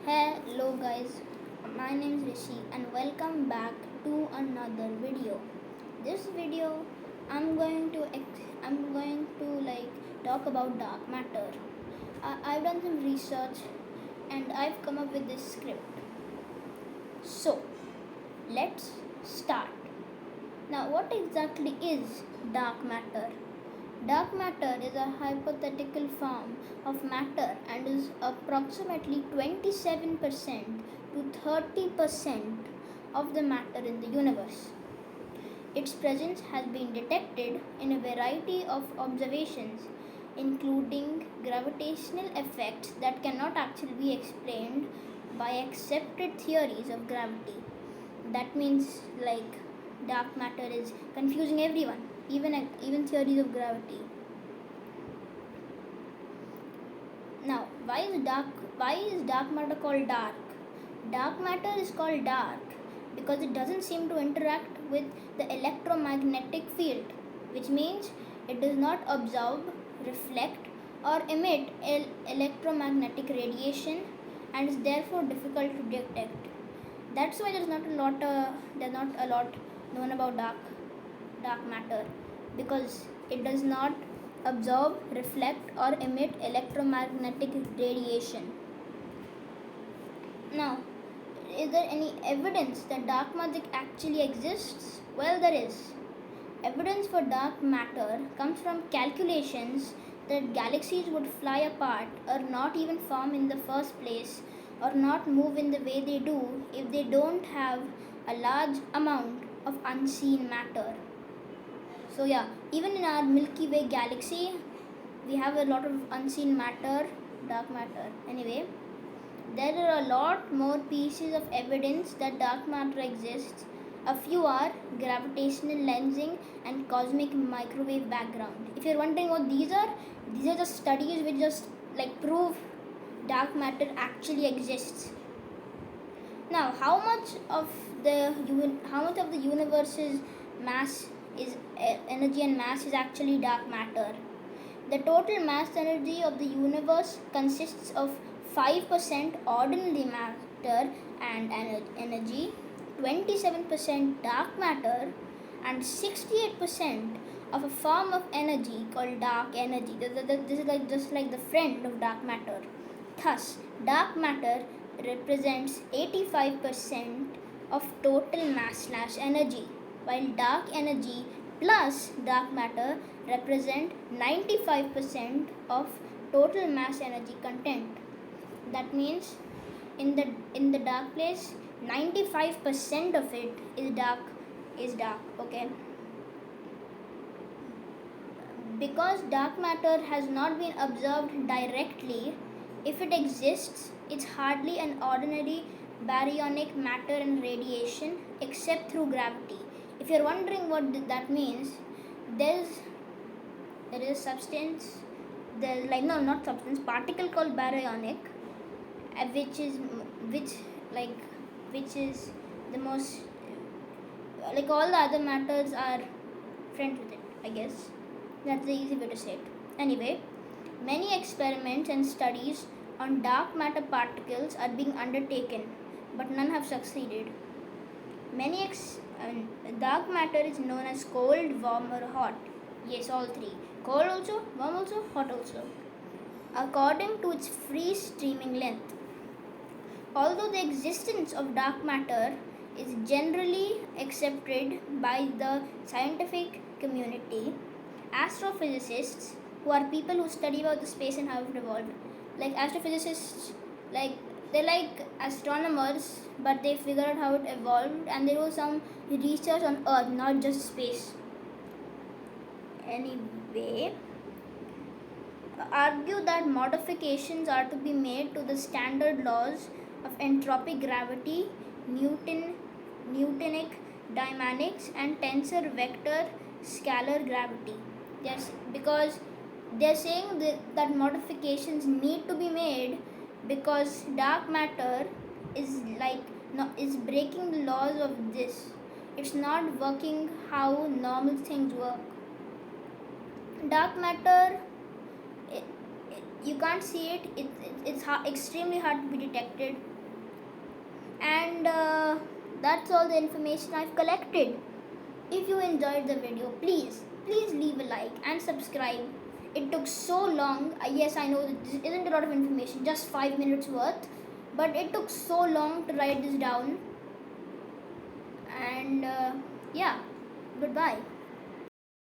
Hello guys, my name is Rishi and welcome back to another video. This video I'm going to talk about dark matter. I've done some research and I've come up with this script. So, let's start. Now, what exactly is dark matter? Dark matter is a hypothetical form of matter and is approximately 27% to 30% of the matter in the universe. Its presence has been detected in a variety of observations, including gravitational effects that cannot actually be explained by accepted theories of gravity. That means, like, dark matter is confusing everyone, even theories of gravity. Now, why is dark matter called dark? Dark matter is called dark because it doesn't seem to interact with the electromagnetic field, which means it does not absorb, reflect, or emit electromagnetic radiation and is therefore difficult to detect. That's why there's not a lot known about dark matter, because it does not absorb, reflect, or emit electromagnetic radiation. Now, is there any evidence that dark magic actually exists? Well, there is. Evidence for dark matter comes from calculations that galaxies would fly apart or not even form in the first place or not move in the way they do if they don't have a large amount of unseen matter. So, yeah, even in our Milky Way galaxy, we have a lot of unseen matter, dark matter. Anyway, there are a lot more pieces of evidence that dark matter exists. A few are gravitational lensing and cosmic microwave background. If you're wondering what these are just studies which just prove dark matter actually exists. Now, how much of the universe's mass is energy and mass is actually dark matter? The total mass energy of the universe consists of 5% ordinary matter and energy, 27% dark matter, and 68% of a form of energy called dark energy. This is just like the friend of dark matter. Thus, dark matter represents 85% of total mass/energy, while dark energy plus dark matter represent 95% of total mass energy content. That means in the dark place, 95% of it is dark. Okay. Because dark matter has not been observed directly, if it exists, it's hardly an ordinary baryonic matter and radiation except through gravity. If you're wondering what that means, there is a substance, there's like no not substance, particle called baryonic, which is the most, like, all the other matters are friends with it, I guess. That's the easy way to say it. Anyway, many experiments and studies on dark matter particles are being undertaken, but none have succeeded. Dark matter is known as cold, warm, or hot. Yes, all three. Cold also, warm also, hot also, according to its free streaming length. Although the existence of dark matter is generally accepted by the scientific community, astrophysicists, who are people who study about the space and how it evolved, like astrophysicists, like they're like astronomers, but they figure out how it evolved and they do some research on Earth, not just space. Anyway, argue that modifications are to be made to the standard laws of entropic gravity, Newtonic dynamics, and tensor vector scalar gravity. Yes, because they're saying that modifications need to be made because dark matter is is breaking the laws of this. It's not working how normal things work. Dark matter, you can't see it, it's extremely hard to be detected. And that's all the information I've collected. If you enjoyed the video, please leave a like and subscribe. It took so long. Yes, I know that this isn't a lot of information, just 5 minutes worth, but it took so long to write this down. And yeah, goodbye.